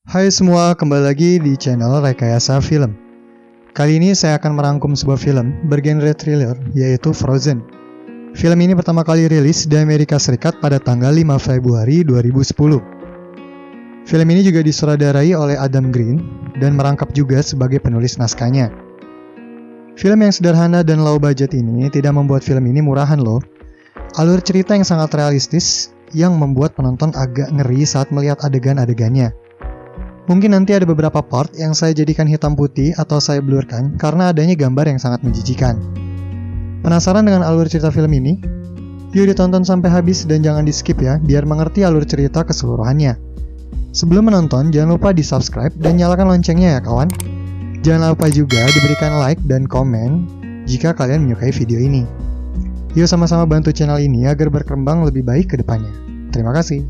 Hai semua, kembali lagi di channel Rekayasa Film. Kali ini saya akan merangkum sebuah film bergenre thriller, yaitu Frozen. Film ini pertama kali rilis di Amerika Serikat pada tanggal 5 Februari 2010. Film ini juga disutradarai oleh Adam Green dan merangkap juga sebagai penulis naskahnya. Film yang sederhana dan low budget ini tidak membuat film ini murahan loh. Alur cerita yang sangat realistis yang membuat penonton agak ngeri saat melihat adegan-adegannya. Mungkin nanti ada beberapa part yang saya jadikan hitam putih atau saya blurkan karena adanya gambar yang sangat menjijikan. Penasaran dengan alur cerita film ini? Yuk ditonton sampai habis dan jangan di skip ya, biar mengerti alur cerita keseluruhannya. Sebelum menonton, jangan lupa di subscribe dan nyalakan loncengnya ya kawan. Jangan lupa juga diberikan like dan komen jika kalian menyukai video ini. Yuk sama-sama bantu channel ini agar berkembang lebih baik ke depannya. Terima kasih.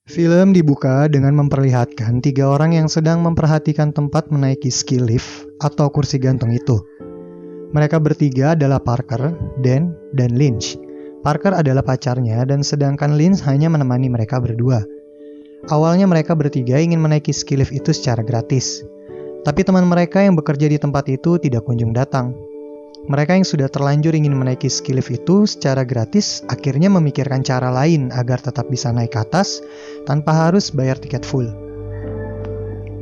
Film dibuka dengan memperlihatkan 3 orang yang sedang memperhatikan tempat menaiki ski lift atau kursi gantung itu. Mereka bertiga adalah Parker, Dan, dan Lynch. Parker adalah pacarnya dan sedangkan Lynch hanya menemani mereka berdua. Awalnya mereka bertiga ingin menaiki ski lift itu secara gratis. Tapi teman mereka yang bekerja di tempat itu tidak kunjung datang. Mereka yang sudah terlanjur ingin menaiki ski lift itu secara gratis akhirnya memikirkan cara lain agar tetap bisa naik ke atas tanpa harus bayar tiket full.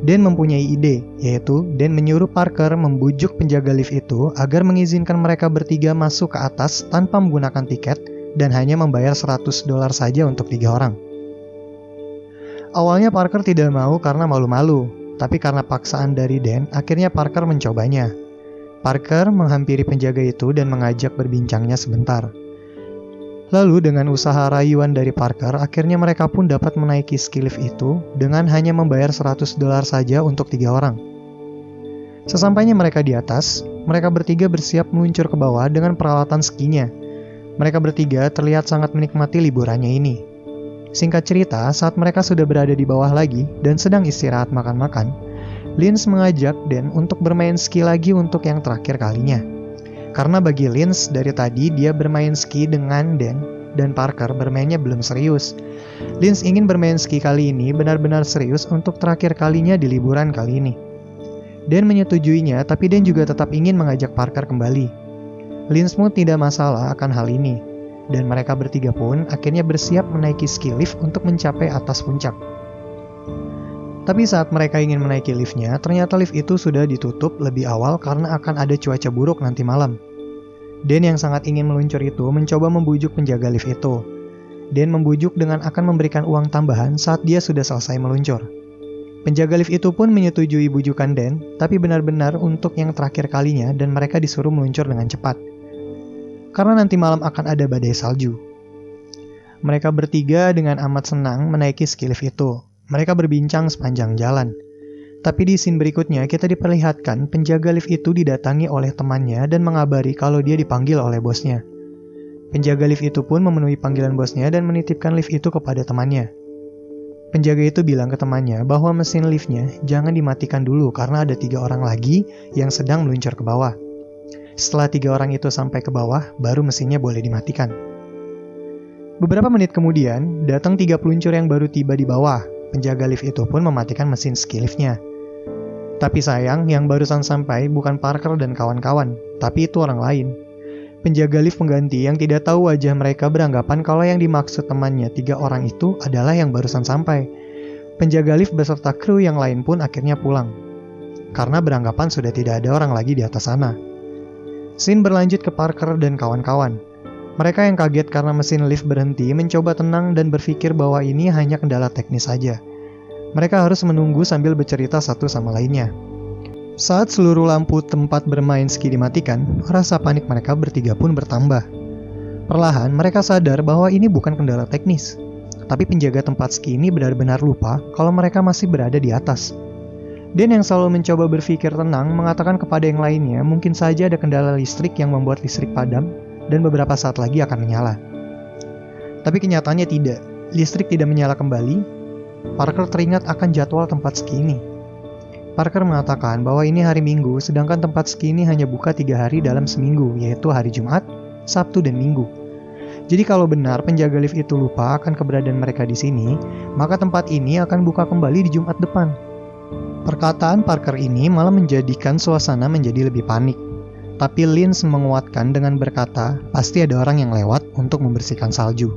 Dan mempunyai ide, yaitu Dan menyuruh Parker membujuk penjaga lift itu agar mengizinkan mereka bertiga masuk ke atas tanpa menggunakan tiket dan hanya membayar $100 saja untuk 3 orang. Awalnya Parker tidak mau karena malu-malu, tapi karena paksaan dari Dan, akhirnya Parker mencobanya. Parker menghampiri penjaga itu dan mengajak berbincangnya sebentar. Lalu dengan usaha rayuan dari Parker, akhirnya mereka pun dapat menaiki ski lift itu dengan hanya membayar $100 saja untuk 3 orang. Sesampainya mereka di atas, mereka bertiga bersiap meluncur ke bawah dengan peralatan skinya. Mereka bertiga terlihat sangat menikmati liburannya ini. Singkat cerita, saat mereka sudah berada di bawah lagi dan sedang istirahat makan-makan, Lynch mengajak Dan untuk bermain ski lagi untuk yang terakhir kalinya. Karena bagi Lynch dari tadi dia bermain ski dengan Dan Parker bermainnya belum serius. Lynch ingin bermain ski kali ini benar-benar serius untuk terakhir kalinya di liburan kali ini. Dan menyetujuinya, tapi Dan juga tetap ingin mengajak Parker kembali. Lynch pun tidak masalah akan hal ini. Dan mereka bertiga pun akhirnya bersiap menaiki ski lift untuk mencapai atas puncak. Tapi saat mereka ingin menaiki liftnya, ternyata lift itu sudah ditutup lebih awal karena akan ada cuaca buruk nanti malam. Dan yang sangat ingin meluncur itu mencoba membujuk penjaga lift itu. Dan membujuk dengan akan memberikan uang tambahan saat dia sudah selesai meluncur. Penjaga lift itu pun menyetujui bujukan Dan, tapi benar-benar untuk yang terakhir kalinya dan mereka disuruh meluncur dengan cepat. Karena nanti malam akan ada badai salju. Mereka bertiga dengan amat senang menaiki ski lift itu. Mereka berbincang sepanjang jalan. Tapi di scene berikutnya kita diperlihatkan penjaga lift itu didatangi oleh temannya dan mengabari kalau dia dipanggil oleh bosnya. Penjaga lift itu pun memenuhi panggilan bosnya dan menitipkan lift itu kepada temannya. Penjaga itu bilang ke temannya bahwa mesin liftnya jangan dimatikan dulu karena ada 3 orang lagi yang sedang meluncur ke bawah. Setelah 3 orang itu sampai ke bawah, baru mesinnya boleh dimatikan. Beberapa menit kemudian, datang 3 peluncur yang baru tiba di bawah. Penjaga lift itu pun mematikan mesin ski liftnya. Tapi sayang, yang barusan sampai bukan Parker dan kawan-kawan, tapi itu orang lain. Penjaga lift pengganti yang tidak tahu wajah mereka beranggapan kalau yang dimaksud temannya 3 orang itu adalah yang barusan sampai. Penjaga lift beserta kru yang lain pun akhirnya pulang. Karena beranggapan sudah tidak ada orang lagi di atas sana. Scene berlanjut ke Parker dan kawan-kawan. Mereka yang kaget karena mesin lift berhenti mencoba tenang dan berpikir bahwa ini hanya kendala teknis saja. Mereka harus menunggu sambil bercerita satu sama lainnya. Saat seluruh lampu tempat bermain ski dimatikan, rasa panik mereka bertiga pun bertambah. Perlahan mereka sadar bahwa ini bukan kendala teknis. Tapi penjaga tempat ski ini benar-benar lupa kalau mereka masih berada di atas. Dan yang selalu mencoba berpikir tenang mengatakan kepada yang lainnya mungkin saja ada kendala listrik yang membuat listrik padam dan beberapa saat lagi akan menyala. Tapi kenyataannya tidak. Listrik tidak menyala kembali. Parker teringat akan jadwal tempat ski ini. Parker mengatakan bahwa ini hari Minggu, sedangkan tempat ski ini hanya buka 3 hari dalam seminggu, yaitu hari Jumat, Sabtu, dan Minggu. Jadi kalau benar penjaga lift itu lupa akan keberadaan mereka di sini, maka tempat ini akan buka kembali di Jumat depan. Perkataan Parker ini malah menjadikan suasana menjadi lebih panik. Tapi Linz menguatkan dengan berkata, pasti ada orang yang lewat untuk membersihkan salju.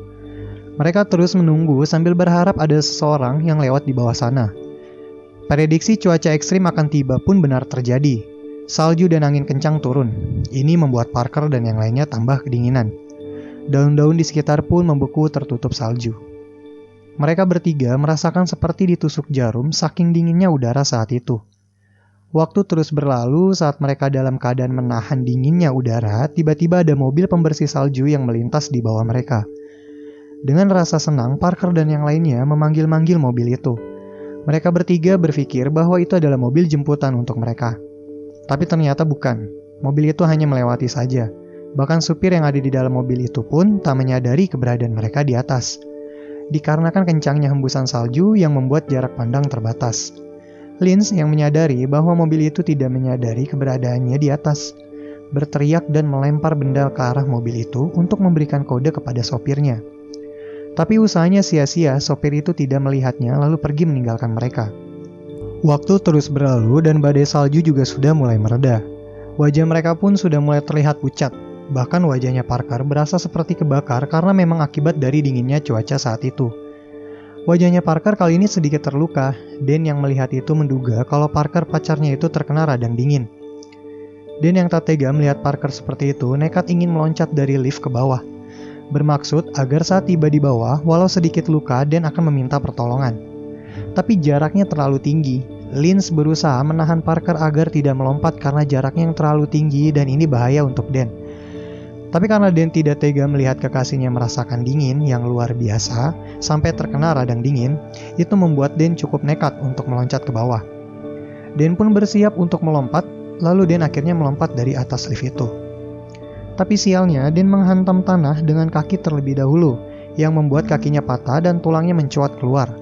Mereka terus menunggu sambil berharap ada seseorang yang lewat di bawah sana. Prediksi cuaca ekstrim akan tiba pun benar terjadi. Salju dan angin kencang turun. Ini membuat Parker dan yang lainnya tambah kedinginan. Daun-daun di sekitar pun membeku tertutup salju. Mereka bertiga merasakan seperti ditusuk jarum saking dinginnya udara saat itu. Waktu terus berlalu saat mereka dalam keadaan menahan dinginnya udara, tiba-tiba ada mobil pembersih salju yang melintas di bawah mereka. Dengan rasa senang, Parker dan yang lainnya memanggil-manggil mobil itu. Mereka bertiga berpikir bahwa itu adalah mobil jemputan untuk mereka. Tapi ternyata bukan. Mobil itu hanya melewati saja. Bahkan supir yang ada di dalam mobil itu pun tak menyadari keberadaan mereka di atas. Dikarenakan kencangnya hembusan salju yang membuat jarak pandang terbatas. Linz yang menyadari bahwa mobil itu tidak menyadari keberadaannya di atas, berteriak dan melempar benda ke arah mobil itu untuk memberikan kode kepada sopirnya. Tapi usahanya sia-sia, sopir itu tidak melihatnya lalu pergi meninggalkan mereka. Waktu terus berlalu dan badai salju juga sudah mulai mereda. Wajah mereka pun sudah mulai terlihat pucat. Bahkan wajahnya Parker berasa seperti kebakar karena memang akibat dari dinginnya cuaca saat itu. Wajahnya Parker kali ini sedikit terluka. Dan yang melihat itu menduga kalau Parker pacarnya itu terkena radang dingin. Dan yang tak tega melihat Parker seperti itu nekat ingin meloncat dari lift ke bawah. Bermaksud agar saat tiba di bawah walau sedikit luka Dan akan meminta pertolongan. Tapi jaraknya terlalu tinggi. Linz berusaha menahan Parker agar tidak melompat karena jaraknya yang terlalu tinggi dan ini bahaya untuk Dan. Tapi karena Dan tidak tega melihat kekasihnya merasakan dingin yang luar biasa sampai terkena radang dingin, itu membuat Dan cukup nekat untuk meloncat ke bawah. Dan pun bersiap untuk melompat, lalu Dan akhirnya melompat dari atas lift itu. Tapi sialnya, Dan menghantam tanah dengan kaki terlebih dahulu, yang membuat kakinya patah dan tulangnya mencuat keluar.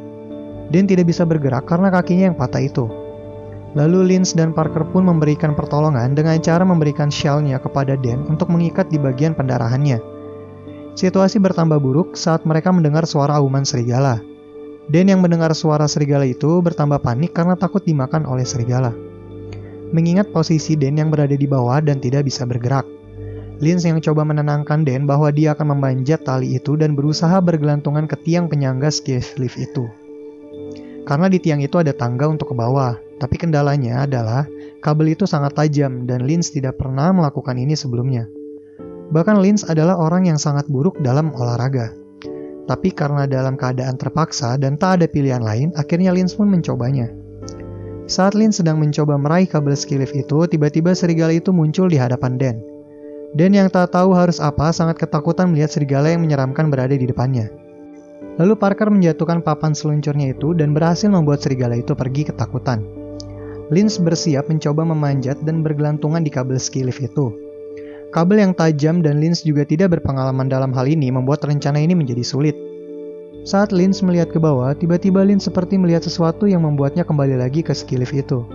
Dan tidak bisa bergerak karena kakinya yang patah itu. Lalu Linz dan Parker pun memberikan pertolongan dengan cara memberikan shell-nya kepada Dan untuk mengikat di bagian pendarahannya. Situasi bertambah buruk saat mereka mendengar suara auman serigala. Dan yang mendengar suara serigala itu bertambah panik karena takut dimakan oleh serigala. Mengingat posisi Dan yang berada di bawah dan tidak bisa bergerak. Linz yang coba menenangkan Dan bahwa dia akan memanjat tali itu dan berusaha bergelantungan ke tiang penyangga ski lift itu. Karena di tiang itu ada tangga untuk ke bawah, tapi kendalanya adalah kabel itu sangat tajam dan Linz tidak pernah melakukan ini sebelumnya. Bahkan Linz adalah orang yang sangat buruk dalam olahraga. Tapi karena dalam keadaan terpaksa dan tak ada pilihan lain, akhirnya Linz pun mencobanya. Saat Linz sedang mencoba meraih kabel ski lift itu, tiba-tiba serigala itu muncul di hadapan Dan. Dan yang tak tahu harus apa sangat ketakutan melihat serigala yang menyeramkan berada di depannya. Lalu Parker menjatuhkan papan seluncurnya itu dan berhasil membuat serigala itu pergi ketakutan. Linz bersiap mencoba memanjat dan bergelantungan di kabel ski lift itu. Kabel yang tajam dan Linz juga tidak berpengalaman dalam hal ini membuat rencana ini menjadi sulit. Saat Linz melihat ke bawah, tiba-tiba Linz seperti melihat sesuatu yang membuatnya kembali lagi ke ski lift itu.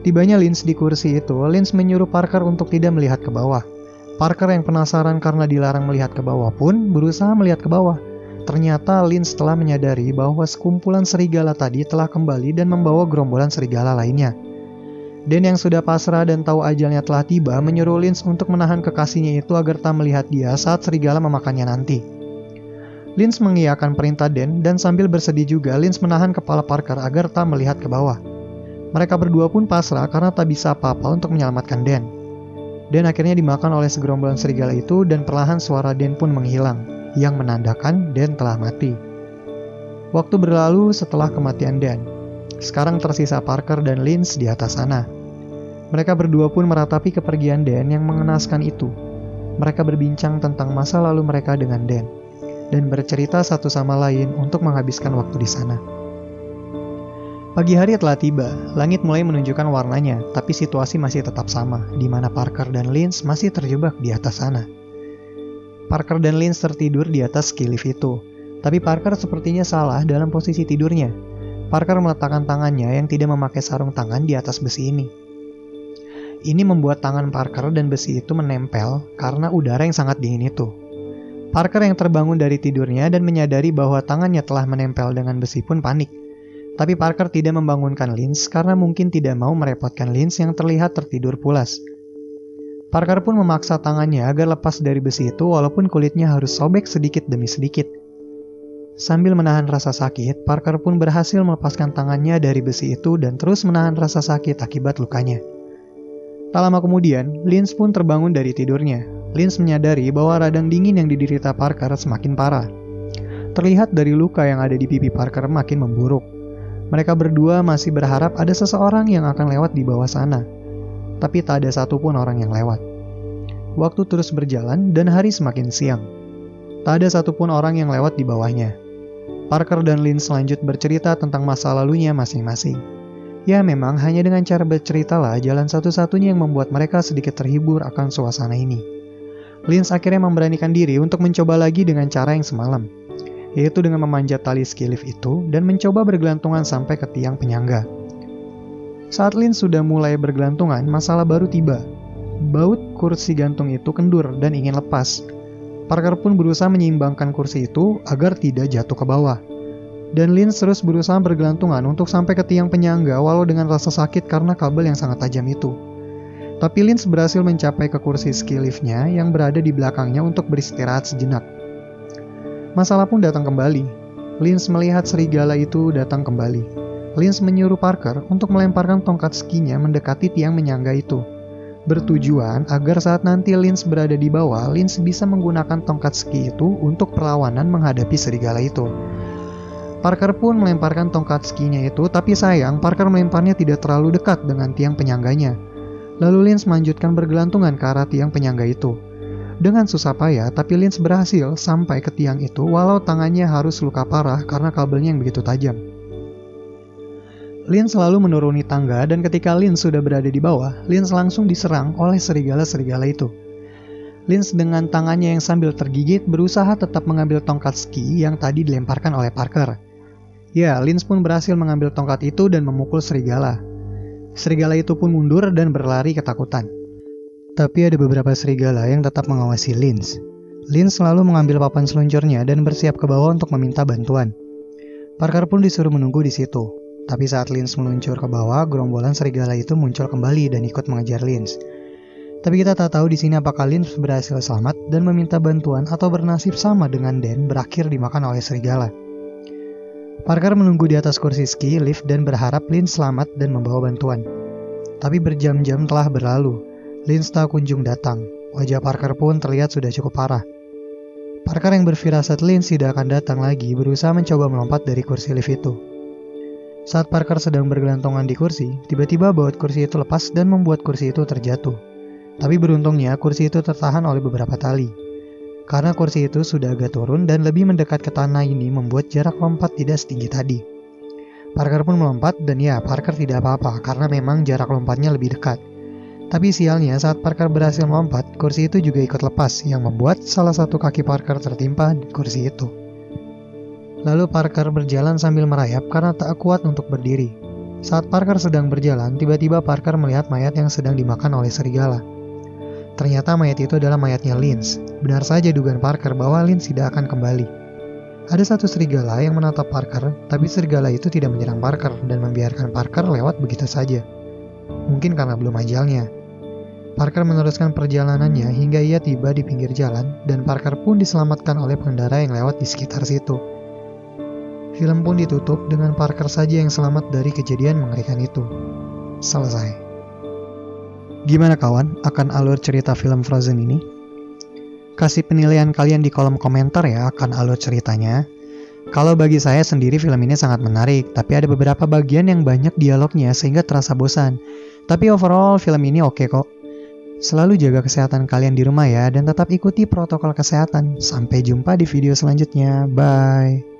Tibanya Linz di kursi itu, Linz menyuruh Parker untuk tidak melihat ke bawah. Parker yang penasaran karena dilarang melihat ke bawah pun berusaha melihat ke bawah. Ternyata Linz telah menyadari bahwa sekumpulan serigala tadi telah kembali dan membawa gerombolan serigala lainnya. Dan yang sudah pasrah dan tahu ajalnya telah tiba menyuruh Linz untuk menahan kekasihnya itu agar tak melihat dia saat serigala memakannya nanti. Linz mengiyakan perintah Dan sambil bersedih juga Linz menahan kepala Parker agar tak melihat ke bawah. Mereka berdua pun pasrah karena tak bisa apa-apa untuk menyelamatkan Dan. Dan akhirnya dimakan oleh segerombolan serigala itu dan perlahan suara Dan pun menghilang, yang menandakan Dan telah mati. Waktu berlalu setelah kematian Dan. Sekarang tersisa Parker dan Linz di atas sana. Mereka berdua pun meratapi kepergian Dan yang mengenaskan itu. Mereka berbincang tentang masa lalu mereka dengan Dan, dan bercerita satu sama lain untuk menghabiskan waktu di sana. Pagi hari telah tiba, langit mulai menunjukkan warnanya, tapi situasi masih tetap sama, di mana Parker dan Linz masih terjebak di atas sana. Parker dan Linz tertidur di atas ski lift itu, tapi Parker sepertinya salah dalam posisi tidurnya. Parker meletakkan tangannya yang tidak memakai sarung tangan di atas besi ini. Ini membuat tangan Parker dan besi itu menempel karena udara yang sangat dingin itu. Parker yang terbangun dari tidurnya dan menyadari bahwa tangannya telah menempel dengan besi pun panik. Tapi Parker tidak membangunkan Linz karena mungkin tidak mau merepotkan Linz yang terlihat tertidur pulas. Parker pun memaksa tangannya agar lepas dari besi itu walaupun kulitnya harus sobek sedikit demi sedikit. Sambil menahan rasa sakit, Parker pun berhasil melepaskan tangannya dari besi itu dan terus menahan rasa sakit akibat lukanya. Tak lama kemudian, Linz pun terbangun dari tidurnya. Linz menyadari bahwa radang dingin yang diderita Parker semakin parah. Terlihat dari luka yang ada di pipi Parker makin memburuk. Mereka berdua masih berharap ada seseorang yang akan lewat di bawah sana. Tapi tak ada satupun orang yang lewat. Waktu terus berjalan dan hari semakin siang. Tak ada satupun orang yang lewat di bawahnya. Parker dan Linz lanjut bercerita tentang masa lalunya masing-masing. Ya memang hanya dengan cara berceritalah jalan satu-satunya yang membuat mereka sedikit terhibur akan suasana ini. Linz akhirnya memberanikan diri untuk mencoba lagi dengan cara yang semalam, yaitu dengan memanjat tali ski lift itu dan mencoba bergelantungan sampai ke tiang penyangga. Saat Linz sudah mulai bergelantungan, masalah baru tiba. Baut kursi gantung itu kendur dan ingin lepas. Parker pun berusaha menyeimbangkan kursi itu agar tidak jatuh ke bawah. Dan Linz terus berusaha bergelantungan untuk sampai ke tiang penyangga walau dengan rasa sakit karena kabel yang sangat tajam itu. Tapi Linz berhasil mencapai ke kursi ski liftnya yang berada di belakangnya untuk beristirahat sejenak. Masalah pun datang kembali. Linz melihat serigala itu datang kembali. Linz menyuruh Parker untuk melemparkan tongkat skinya mendekati tiang penyangga itu. Bertujuan agar saat nanti Linz berada di bawah, Linz bisa menggunakan tongkat ski itu untuk perlawanan menghadapi serigala itu. Parker pun melemparkan tongkat skinya itu, tapi sayang Parker melemparnya tidak terlalu dekat dengan tiang penyangganya. Lalu Linz melanjutkan bergelantungan ke arah tiang penyangga itu. Dengan susah payah, tapi Linz berhasil sampai ke tiang itu walau tangannya harus luka parah karena kabelnya yang begitu tajam. Linz selalu menuruni tangga dan ketika Linz sudah berada di bawah, Linz langsung diserang oleh serigala-serigala itu. Linz dengan tangannya yang sambil tergigit berusaha tetap mengambil tongkat ski yang tadi dilemparkan oleh Parker. Ya, Linz pun berhasil mengambil tongkat itu dan memukul serigala. Serigala itu pun mundur dan berlari ketakutan. Tapi ada beberapa serigala yang tetap mengawasi Linz. Linz selalu mengambil papan seluncurnya dan bersiap ke bawah untuk meminta bantuan. Parker pun disuruh menunggu di situ. Tapi saat Linz meluncur ke bawah, gerombolan serigala itu muncul kembali dan ikut mengejar Linz. Tapi kita tak tahu di sini apakah Linz berhasil selamat dan meminta bantuan atau bernasib sama dengan Dan berakhir dimakan oleh serigala. Parker menunggu di atas kursi ski lift dan berharap Linz selamat dan membawa bantuan. Tapi berjam-jam telah berlalu. Linz tak kunjung datang. Wajah Parker pun terlihat sudah cukup parah. Parker yang berfirasat Linz tidak akan datang lagi berusaha mencoba melompat dari kursi lift itu. Saat Parker sedang bergelantungan di kursi, tiba-tiba baut kursi itu lepas dan membuat kursi itu terjatuh. Tapi beruntungnya kursi itu tertahan oleh beberapa tali. Karena kursi itu sudah agak turun dan lebih mendekat ke tanah ini membuat jarak lompat tidak setinggi tadi. Parker pun melompat dan ya Parker tidak apa-apa karena memang jarak lompatnya lebih dekat. Tapi sialnya saat Parker berhasil melompat, kursi itu juga ikut lepas yang membuat salah satu kaki Parker tertimpa di kursi itu. Lalu Parker berjalan sambil merayap karena tak kuat untuk berdiri. Saat Parker sedang berjalan, tiba-tiba Parker melihat mayat yang sedang dimakan oleh serigala. Ternyata mayat itu adalah mayatnya Linz. Benar saja dugaan Parker bahwa Linz tidak akan kembali. Ada satu serigala yang menatap Parker, tapi serigala itu tidak menyerang Parker dan membiarkan Parker lewat begitu saja. Mungkin karena belum ajalnya. Parker meneruskan perjalanannya hingga ia tiba di pinggir jalan dan Parker pun diselamatkan oleh pengendara yang lewat di sekitar situ. Film pun ditutup dengan Parker saja yang selamat dari kejadian mengerikan itu. Selesai. Gimana kawan akan alur cerita film Frozen ini? Kasih penilaian kalian di kolom komentar ya akan alur ceritanya. Kalau bagi saya sendiri film ini sangat menarik, tapi ada beberapa bagian yang banyak dialognya sehingga terasa bosan. Tapi overall film ini oke kok. Selalu jaga kesehatan kalian di rumah ya dan tetap ikuti protokol kesehatan. Sampai jumpa di video selanjutnya. Bye.